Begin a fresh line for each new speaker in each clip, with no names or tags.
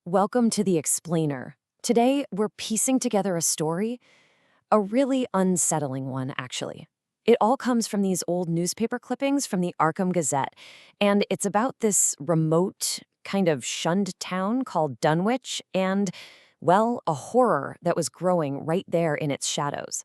Welcome to The Explainer. Today, we're piecing together a story, a really unsettling one, actually. It all comes from these old newspaper clippings from the Arkham Gazette, and it's about this remote, kind of shunned town called Dunwich and, well, a horror that was growing right there in its shadows.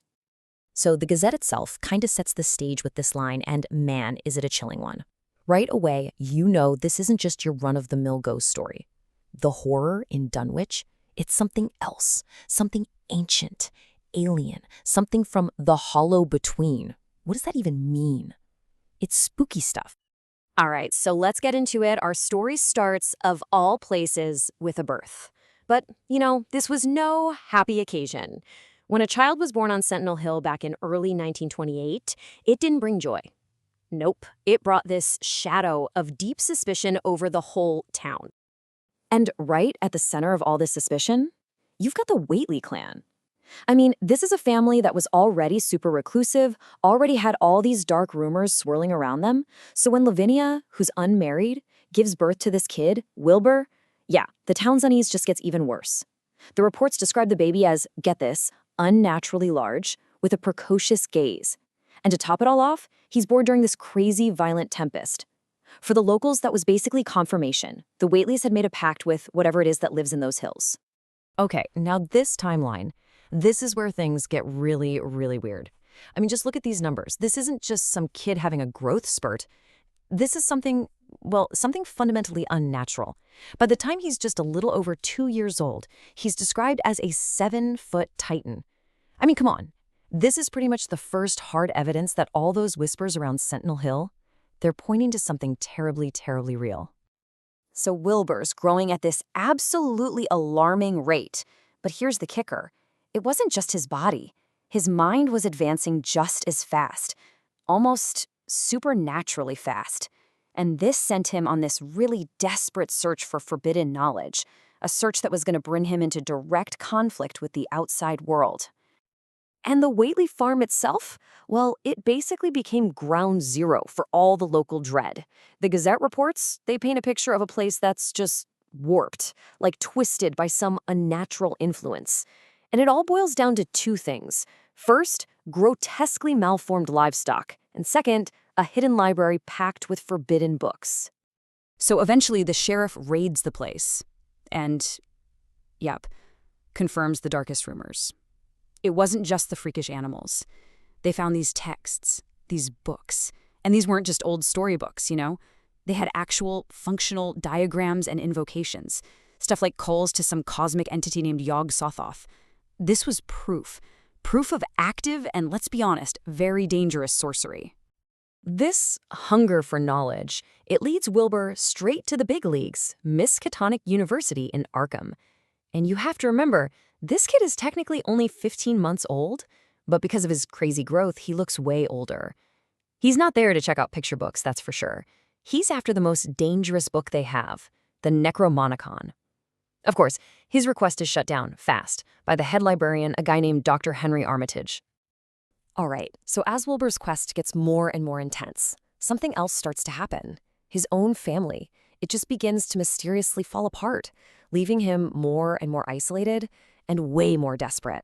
So the Gazette itself kind of sets the stage with this line, and man, is it a chilling one. Right away, you know this isn't just your run-of-the-mill ghost story. The horror in Dunwich, it's something else, something ancient, alien, something from the hollow between. What does that even mean? It's spooky stuff.
All right, so let's get into it. Our story starts, of all places, with a birth. But, this was no happy occasion. When a child was born on Sentinel Hill back in early 1928, it didn't bring joy. Nope, it brought this shadow of deep suspicion over the whole town. And right at the center of all this suspicion, you've got the Whately clan. I mean, this is a family that was already super reclusive, already had all these dark rumors swirling around them. So when Lavinia, who's unmarried, gives birth to this kid, Wilbur, yeah, the town's unease just gets even worse. The reports describe the baby as, get this, unnaturally large, with a precocious gaze. And to top it all off, he's born during this crazy, violent tempest. For the locals, that was basically confirmation. The Whateleys had made a pact with whatever it is that lives in those hills.
Okay, now this timeline, this is where things get really, really weird. I mean, just look at these numbers. This isn't just some kid having a growth spurt. This is something fundamentally unnatural. By the time he's just a little over 2 years old, he's described as a 7-foot titan. I mean, come on. This is pretty much the first hard evidence that all those whispers around Sentinel Hill, they're pointing to something terribly, terribly real.
So Wilbur's growing at this absolutely alarming rate. But here's the kicker. It wasn't just his body. His mind was advancing just as fast, almost supernaturally fast. And this sent him on this really desperate search for forbidden knowledge, a search that was going to bring him into direct conflict with the outside world. And the Whately farm itself? Well, it basically became ground zero for all the local dread. The Gazette reports, they paint a picture of a place that's just warped, like twisted by some unnatural influence. And it all boils down to two things. First, grotesquely malformed livestock. And second, a hidden library packed with forbidden books.
So eventually the sheriff raids the place and, confirms the darkest rumors. It wasn't just the freakish animals. They found these texts, these books, and these weren't just old storybooks, They had actual functional diagrams and invocations, stuff like calls to some cosmic entity named Yog-Sothoth. This was proof of active and, let's be honest, very dangerous sorcery.
This hunger for knowledge, it leads Wilbur straight to the big leagues, Miskatonic University in Arkham. And you have to remember, this kid is technically only 15 months old, but because of his crazy growth, he looks way older. He's not there to check out picture books, that's for sure. He's after the most dangerous book they have, the Necromonicon. Of course, his request is shut down fast by the head librarian, a guy named Dr. Henry Armitage. All right, so as Wilbur's quest gets more and more intense, something else starts to happen. His own family. It just begins to mysteriously fall apart, leaving him more and more isolated and way more desperate.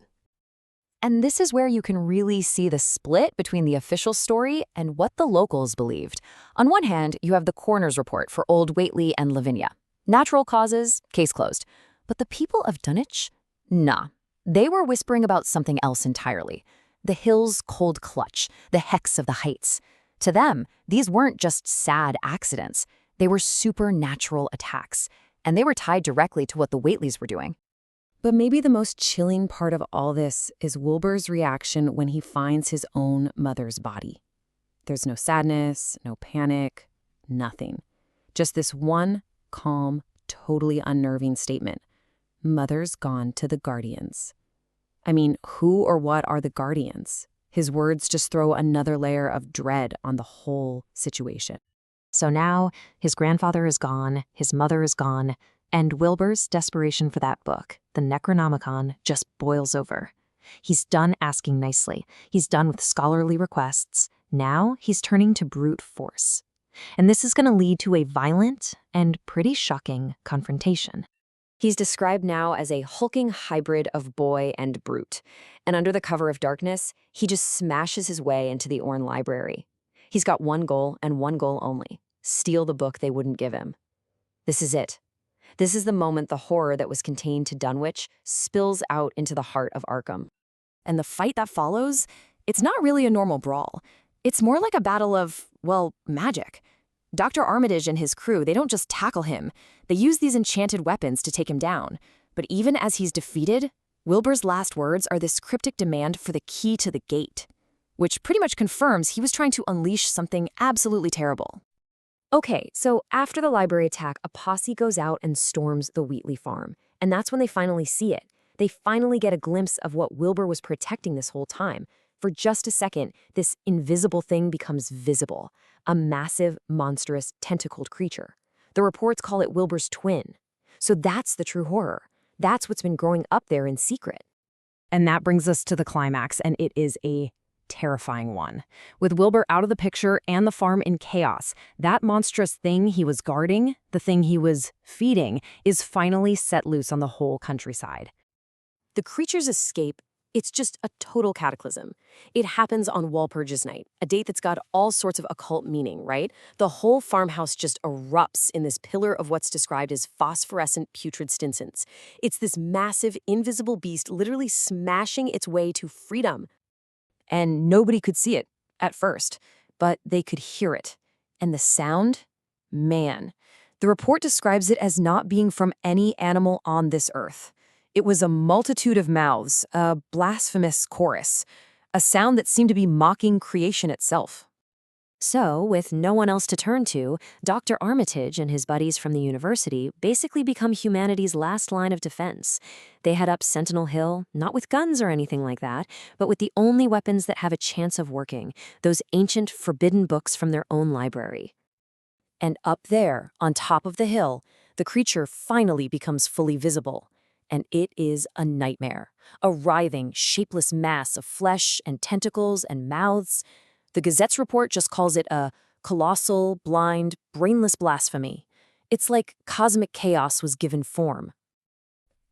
And this is where you can really see the split between the official story and what the locals believed. On one hand, you have the coroner's report for old Whately and Lavinia. Natural causes, case closed. But the people of Dunwich? Nah. They were whispering about something else entirely. The hill's cold clutch, the hex of the heights. To them, these weren't just sad accidents. They were supernatural attacks, and they were tied directly to what the Whateleys were doing. But maybe the most chilling part of all this is Wilbur's reaction when he finds his own mother's body. There's no sadness, no panic, nothing. Just this one calm, totally unnerving statement. Mother's gone to the Guardians. I mean, who or what are the Guardians? His words just throw another layer of dread on the whole situation. So now, his grandfather is gone, his mother is gone, and Wilbur's desperation for that book, the Necronomicon, just boils over. He's done asking nicely. He's done with scholarly requests. Now he's turning to brute force. And this is going to lead to a violent and pretty shocking confrontation. He's described now as a hulking hybrid of boy and brute, and under the cover of darkness, he just smashes his way into the Orne Library. He's got one goal and one goal only: steal the book they wouldn't give him. This is it. This is the moment the horror that was contained to Dunwich spills out into the heart of Arkham.
And the fight that follows, it's not really a normal brawl. It's more like a battle of, well, magic. Dr. Armitage and his crew, they don't just tackle him. They use these enchanted weapons to take him down. But even as he's defeated, Wilbur's last words are this cryptic demand for the key to the gate, which pretty much confirms he was trying to unleash something absolutely terrible.
Okay, so after the library attack, a posse goes out and storms the Wheatley farm. And that's when they finally see it. They finally get a glimpse of what Wilbur was protecting this whole time. For just a second, this invisible thing becomes visible. A massive, monstrous, tentacled creature. The reports call it Wilbur's twin. So that's the true horror. That's what's been growing up there in secret.
And that brings us to the climax, and it is a terrifying one. With Wilbur out of the picture and the farm in chaos, that monstrous thing he was guarding, the thing he was feeding, is finally set loose on the whole countryside.
The creature's escape, it's just a total cataclysm. It happens on Walpurgis Night, a date that's got all sorts of occult meaning, right? The whole farmhouse just erupts in this pillar of what's described as phosphorescent putrid stinsons. It's this massive, invisible beast literally smashing its way to freedom. And nobody could see it at first, but they could hear it. And the sound? Man. The report describes it as not being from any animal on this earth. It was a multitude of mouths, a blasphemous chorus, a sound that seemed to be mocking creation itself. So, with no one else to turn to, Dr. Armitage and his buddies from the university basically become humanity's last line of defense. They head up Sentinel Hill, not with guns or anything like that, but with the only weapons that have a chance of working, those ancient, forbidden books from their own library. And up there, on top of the hill, the creature finally becomes fully visible. And it is a nightmare, a writhing, shapeless mass of flesh and tentacles and mouths. The Gazette's report just calls it a colossal, blind, brainless blasphemy. It's like cosmic chaos was given form.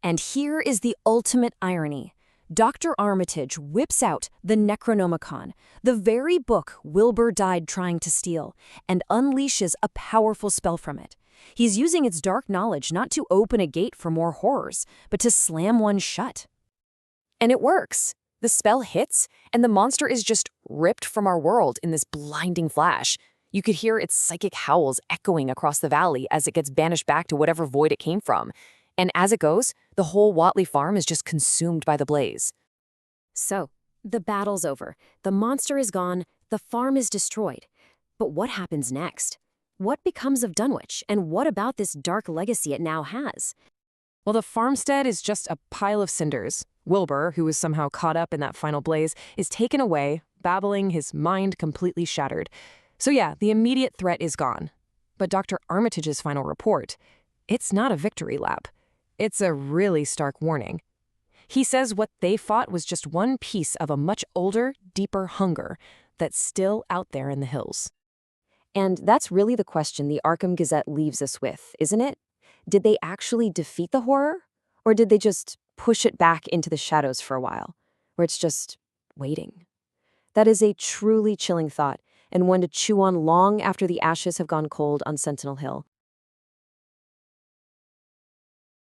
And here is the ultimate irony. Dr. Armitage whips out the Necronomicon, the very book Wilbur died trying to steal, and unleashes a powerful spell from it. He's using its dark knowledge not to open a gate for more horrors, but to slam one shut. And it works. The spell hits, and the monster is just ripped from our world in this blinding flash. You could hear its psychic howls echoing across the valley as it gets banished back to whatever void it came from. And as it goes, the whole Whatley farm is just consumed by the blaze. So, the battle's over. The monster is gone. The farm is destroyed. But what happens next? What becomes of Dunwich, and what about this dark legacy it now has?
Well, the farmstead is just a pile of cinders. Wilbur, who was somehow caught up in that final blaze, is taken away, babbling, his mind completely shattered. So yeah, the immediate threat is gone. But Dr. Armitage's final report, it's not a victory lap. It's a really stark warning. He says what they fought was just one piece of a much older, deeper hunger that's still out there in the hills.
And that's really the question the Arkham Gazette leaves us with, isn't it? Did they actually defeat the horror? Or did they just push it back into the shadows for a while, where it's just waiting? That is a truly chilling thought, and one to chew on long after the ashes have gone cold on Sentinel Hill.